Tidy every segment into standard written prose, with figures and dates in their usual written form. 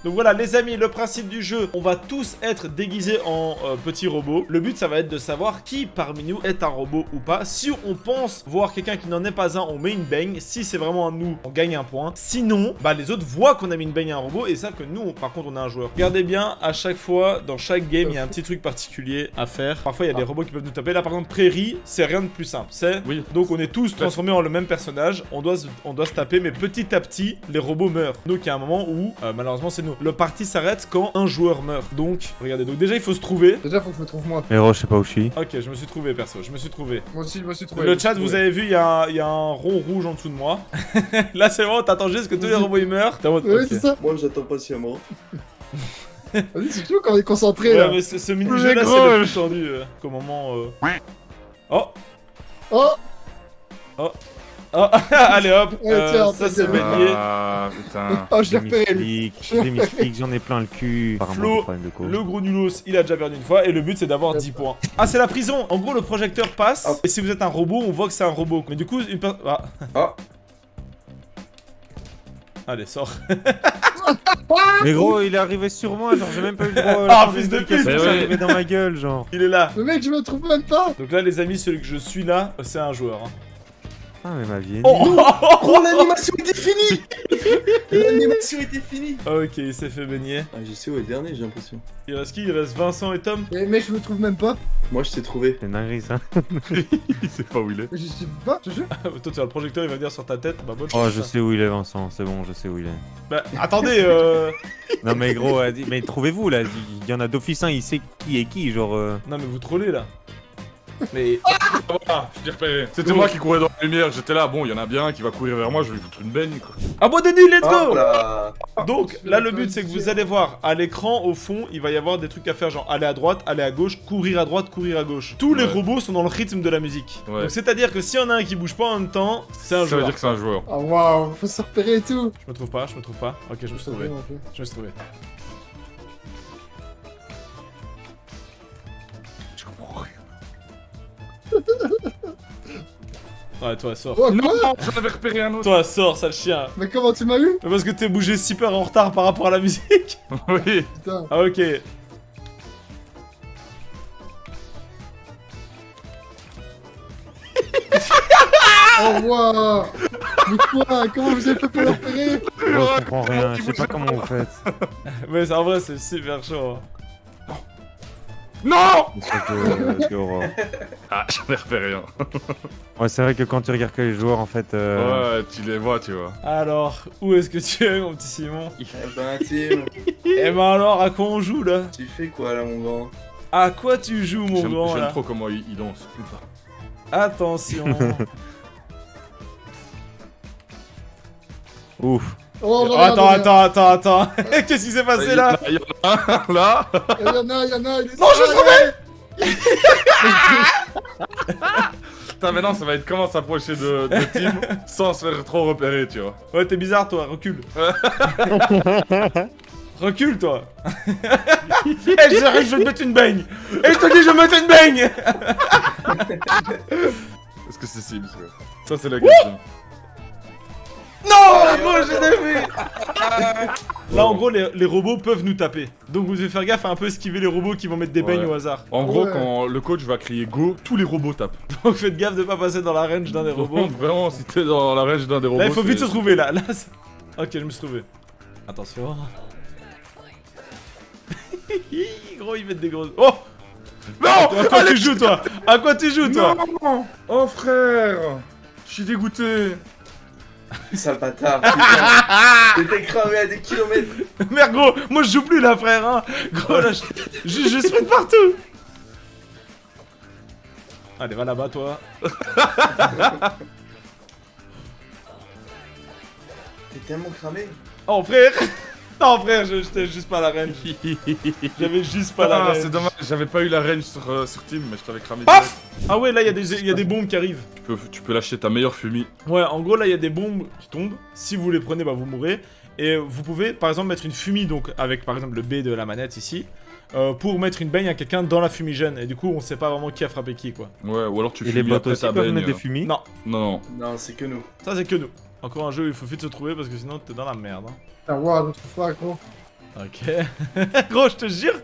Donc voilà les amis, le principe du jeu, on va tous être déguisés en petits robots. Le but ça va être de savoir qui parmi nous est un robot ou pas. Si on pense voir quelqu'un qui n'en est pas un, on met une baigne. Si c'est vraiment un nous, on gagne un point. Sinon, bah les autres voient qu'on a mis une baigne à un robot et savent que nous, par contre on est un joueur. Regardez bien, à chaque fois, dans chaque game, il y a un petit truc particulier à faire. Parfois il y a des robots qui peuvent nous taper. Là par exemple prairie, c'est rien de plus simple. C'est donc on est tous transformés en le même personnage. On doit se taper, mais petit à petit, les robots meurent. Donc il y a un moment où, malheureusement c'est nous. Le parti s'arrête quand un joueur meurt. Donc, regardez, donc déjà il faut se trouver. Déjà faut que je me trouve moi. Héros, je sais pas où je suis. Ok, je me suis trouvé perso, je me suis trouvé. Moi aussi je me suis trouvé. Le chat, vous avez vu, il y a un rond rouge en dessous de moi. Là c'est vraiment, t'attends juste que tous les robots ils meurent. Ouais, c'est ça. Moi j'attends patiemment. Vas-y, c'est chaud quand on est concentré Ouais, là. mais ce mini-jeu là c'est le plus tendu. Qu'au moment... Oh. Oh. Oh. Oh, allez hop, Ouais, tiens, ça c'est tiens. baigné. Ah putain. Oh, je l'ai repéré lui. Des mystiques, j'en ai plein le cul. Flo, le gros nulos, il a déjà perdu une fois et le but c'est d'avoir 10 points. Ah, c'est la prison. En gros, le projecteur passe et si vous êtes un robot, on voit que c'est un robot. Mais du coup, une personne... Ah. Allez, sors. Mais gros, il est arrivé sur moi, genre j'ai même pas eu le droit. Ah, fils de pute. Il est arrivé dans ma gueule, genre. Il est là. Le mec, je me trouve même pas. Donc là, les amis, celui que je suis là, c'est un joueur. Hein. Ah, mais ma vie est Oh, Oh, l'animation était finie. L'animation était finie. Ok, il s'est fait baigner. Ah, je sais où est le dernier, j'ai l'impression. Il reste qui? Il reste Vincent et Tom. Mais mec, je me trouve même pas. Moi je t'ai trouvé. C'est une dinguerie ça. Il sait pas où il est. Je sais pas, je te jure. Toi, tu vois, le projecteur, il va venir sur ta tête. Bah, bonne Oh, chance. je sais où il est, Vincent, c'est bon, je sais où il est. Bah, attendez, Non, mais gros, mais trouvez-vous là, il y en a d'office un, il sait qui est qui, genre. Non, mais vous trollez là. Mais. Voilà, je t'ai repéré. C'était moi qui courais dans la lumière, j'étais là, bon, il y en a bien un qui va courir vers moi, je vais lui foutre une baigne quoi. Ah bon, Denis, let's go! Oh là. Donc là le but c'est que vous allez voir à l'écran au fond il va y avoir des trucs à faire genre aller à droite, aller à gauche, courir à droite, courir à gauche. Tous les robots sont dans le rythme de la musique. Ouais. Donc c'est à dire que s'il y en a un qui bouge pas en même temps, c'est un Ça veut joueur. dire que c'est un joueur. Oh waouh, faut se repérer et tout. Je me trouve pas, je me trouve pas. Ok je me suis trouvé. Je me suis trouvé. Je comprends rien. Ouais toi sors. Oh, Non, quoi? j'en avais repéré un autre. Toi sors sale chien. Mais comment tu m'as eu? Mais parce que t'es bougé super en retard par rapport à la musique. Oui. Putain. Ah ok. Oh waouh. Mais quoi? Comment vous avez fait pour le repérer? Je comprends rien, je sais pas comment vous faites. Mais en vrai c'est super chaud. Hein. Non. Quelle horreur. Ah, j'en ai repéré un. Ouais, c'est vrai que quand tu regardes que les joueurs, en fait. Ouais, tu les vois, tu vois. Alors, où est-ce que tu es mon petit Simon? Eh ben Tim, Eh ben alors, à quoi on joue là? tu fais quoi là mon grand? À quoi tu joues mon grand J'aime là? trop comment il danse. Attention. Ouf. Oh, Attends. Qu'est-ce qui s'est passé là? Il y en a un là. Il y en a, il est... Non, je me Putain, mais non, ça va être comment s'approcher de Tim sans se faire trop repérer, tu vois. Ouais, t'es bizarre toi, recule. Recule toi. Eh, j'arrive, je vais te mettre une baigne. Et je te dis, je vais mettre une baigne. Est-ce que c'est Sims, quoi? Ça, c'est la question. Non, moi j'ai défait. Là, en gros, les robots peuvent nous taper. Donc, vous devez faire gaffe à un peu esquiver les robots qui vont mettre des beignes Ouais. au hasard. En gros, Ouais. quand le coach va crier go, tous les robots tapent. Donc, faites gaffe de pas passer dans la range d'un des robots. Vraiment, si t'es dans la range d'un des robots. Là, il faut vite se c'est- trouver là. Ok, je me suis trouvé. Attention. Gros, ils mettent des grosses. Oh! Non! À quoi tu joues, toi? À quoi tu joues, toi? Non! Oh frère! Je suis dégoûté. Sale bâtard, putain. T'étais cramé à des kilomètres. Merde, gros, moi je joue plus là, frère. Hein. Gros, là, je sprint partout. Allez, va là-bas, toi. T'es tellement cramé. Oh, frère. Non, frère, j'étais juste pas à la reine. J'avais juste pas la Ah, reine. c'est dommage, j'avais pas eu la range sur Tim, mais je t'avais cramé. Paf! Ah ouais, là, il y a des bombes qui arrivent. Tu peux lâcher ta meilleure fumée. Ouais, en gros, là, il y a des bombes qui tombent. Si vous les prenez, bah, vous mourrez. Et vous pouvez, par exemple, mettre une fumée, donc avec, par exemple, le B de la manette ici, pour mettre une baigne à quelqu'un dans la fumigène. Et du coup, on sait pas vraiment qui a frappé qui, quoi. Ouais, ou alors tu Et les fumis bots après aussi ta peuvent baigne. mettre des fumis. Non, Non, Non, c'est que nous. ça, c'est que nous. Encore un jeu où il faut vite se trouver parce que sinon, t'es dans la merde. Hein. Putain, waouh, notre fois, gros. Ok. Gros, je te jure.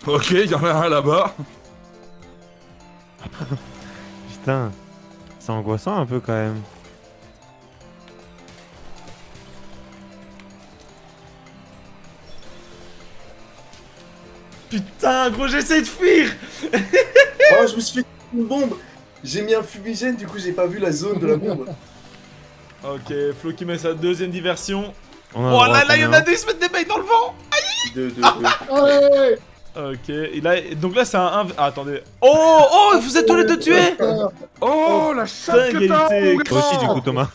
Ok, il y en a un là-bas. Putain, c'est angoissant un peu quand même. Putain, gros, j'essaie de fuir. Oh, je me suis fait une bombe. J'ai mis un fumigène, du coup j'ai pas vu la zone de la bombe. Ok, Flo qui met sa deuxième diversion. On a Oh le droit là là, à il y en combien a deux, ils se mettent des mecs dans le vent. Deux. Ouais. Ok, donc là c'est un 1. Ah, attendez. Oh, vous êtes tous les deux tués. Oh, la chatte que t'as, égalité. mon Toi aussi du grand. coup Thomas.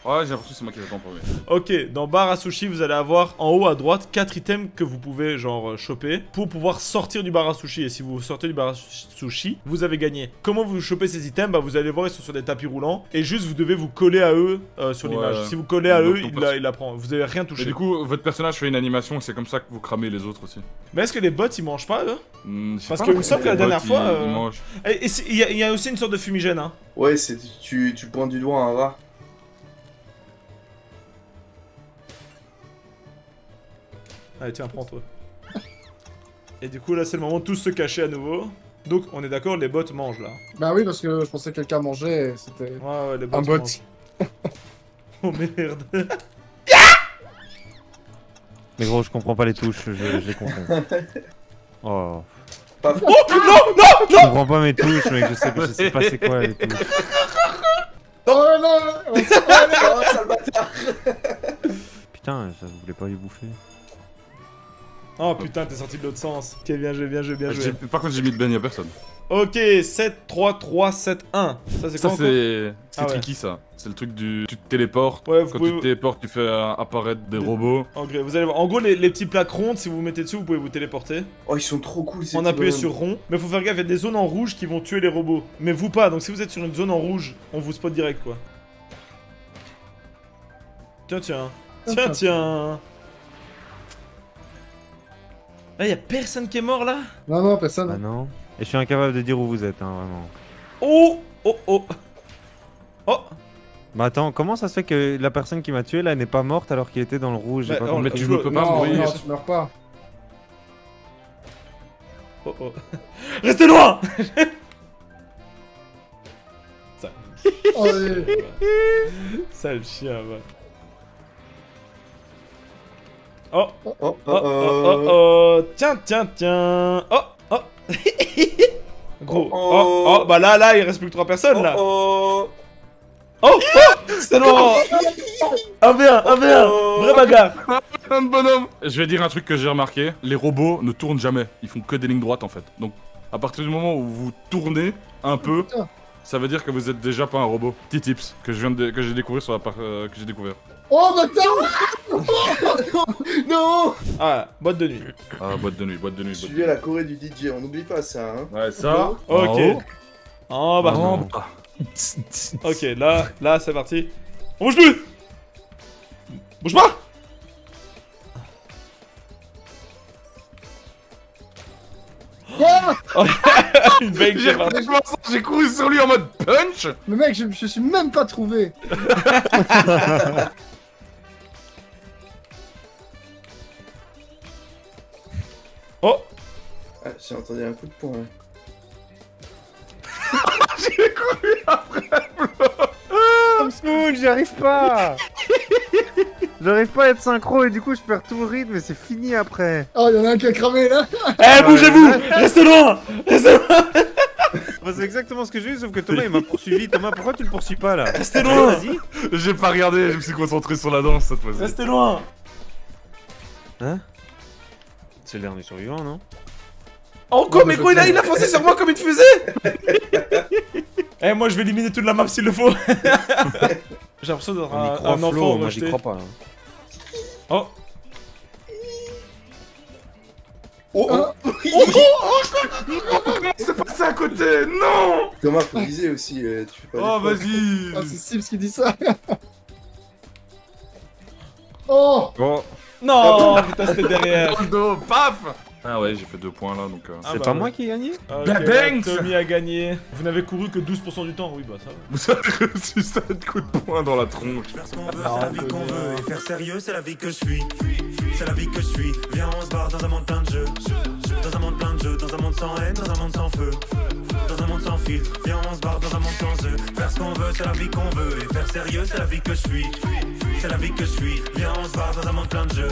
Ouais, j'ai l'impression que c'est moi qui l'ai en premier. Ok, dans bar à sushi, vous allez avoir en haut à droite 4 items que vous pouvez genre choper pour pouvoir sortir du bar à sushi. Et si vous sortez du bar à sushi, vous avez gagné. Comment vous chopez ces items? Bah vous allez voir, ils sont sur des tapis roulants et juste vous devez vous coller à eux sur Ouais. l'image. Si vous collez à Donc, eux, ton il la prend. Vous avez rien Et touché. du coup, votre personnage fait une animation et c'est comme ça que vous cramez les autres aussi. Mais est-ce que les bots ils mangent pas eux? Je sais Parce pas, que il me semble que la les dernière bots, fois, ils mangent. Et il y a aussi une sorte de fumigène hein. Ouais, c'est tu pointes du doigt un rat. Allez tiens, prends toi. Et du coup là c'est le moment de tous se cacher à nouveau. Donc on est d'accord, les bots mangent là. Bah oui, parce que je pensais que quelqu'un mangeait et c'était Ouais, les bots un bot. mangent. Oh merde. Mais gros, je comprends pas les touches, je les confonds. Oh. Pas Oh non. Je comprends pas mes touches, mec, je sais pas c'est quoi les touches. Oh non. Oh, sale bâtard. Putain, ça vous voulait pas les bouffer. Oh putain, t'es sorti de l'autre sens. Ok, bien joué, bien joué, bien joué. Par contre, j'ai mis de Ben, y'a personne. Ok, 7, 3, 3, 7, 1. Ça c'est Ça, quoi c'est Ah ouais. tricky, ça. C'est le truc du. Tu te téléportes. Ouais, vous Quand pouvez- tu te téléportes, tu fais apparaître des robots. En gros, vous allez voir. En gros, les petits plaques rondes, si vous vous mettez dessus, vous pouvez vous téléporter. Oh, ils sont trop cool ces En petits appuyant bonhommes. sur rond. Mais faut faire gaffe, il y a des zones en rouge qui vont tuer les robots. Mais vous pas, donc si vous êtes sur une zone en rouge, on vous spot direct quoi. Tiens. Ah, y'a personne qui est mort là? Non, personne. Ah non. Et je suis incapable de dire où vous êtes, hein, vraiment. Oh. Bah attends, comment ça se fait que la personne qui m'a tué là n'est pas morte alors qu'il était dans le rouge? J'ai Bah, pas on- compris. Mais tu Flo- peux pas Non, mourir. non, tu meurs pas. Oh. Restez loin. Ça. Oh, oui. Sale chien, va. Oh. Oh. Tiens. Oh. Gros. Bah là, il reste plus que 3 personnes là. Oh. C'est tellement. 1v1. Vraie bagarre. Un bonhomme. Je vais dire un truc que j'ai remarqué. Les robots ne tournent jamais. Ils font que des lignes droites en fait. Donc, à partir du moment où vous tournez un peu, Putain. ça veut dire que vous êtes déjà pas un robot. Petit tips que j'ai découvert sur la que j'ai découvert. Oh, bâtard. Non. Ah, boîte de nuit. Ah, boîte de nuit. Je suis à la Corée du DJ, on n'oublie pas ça, hein. Ouais, ça. Ok. En bas. Non. Ok, là, c'est parti. On bouge plus. Bouge pas. Une bang qui est partie. J'ai couru sur lui en mode punch. Mais mec, je suis même pas trouvé. Oh. Ah, j'ai entendu un coup de poing. Ouais. J'ai couru après. Samsoon, j'y arrive pas. J'arrive pas à être synchro et du coup je perds tout le rythme et c'est fini après. Oh, y'en a un qui a cramé là. Eh, bougez-vous. Restez loin. Bah, c'est exactement ce que j'ai eu sauf que Thomas il m'a poursuivi. Thomas, pourquoi tu le poursuis pas là? Restez loin. Vas-y. J'ai pas regardé, je me suis concentré sur la danse cette fois-ci. Restez loin. Hein? C'est le dernier survivant, non? Oh, quoi, mais gros, il a foncé sur moi comme une fusée. Eh, moi, je vais éliminer toute la map s'il le faut. J'ai l'impression d'être On y un croit, enfant Flo, moi j'y rejeté. crois pas. Hein. Oh. C'est passé à côté, non. Thomas, faut viser aussi, tu fais pas Oh, des fois. vas-y. Ah, c'est Sims qui dit ça. Oh. Bon, Non, putain, c'était derrière. Dans le dos, paf. Ah ouais, j'ai fait 2 points là donc. Ah C'est bah pas ouais. moi qui ai gagné? Ok, La là, Banks Tommy a gagné. Vous n'avez couru que 12% du temps, oui bah ça va. Vous avez reçu 7 coups de poing dans la tronche. Faire ce qu'on veut, c'est la vie qu'on veut. Et faire sérieux, c'est la vie que je suis. C'est la vie que je suis. Viens, on se barre dans un monde plein de jeux. Dans un monde plein de jeux, dans un monde sans haine, dans un monde sans feu. Dans un monde sans filtre. Viens, on se barre dans un monde sans eux. Faire ce qu'on veut, c'est la vie qu'on veut. Et faire sérieux, c'est la vie que je suis. C'est la vie que je suis. Viens, on se barre dans un monde plein de jeux.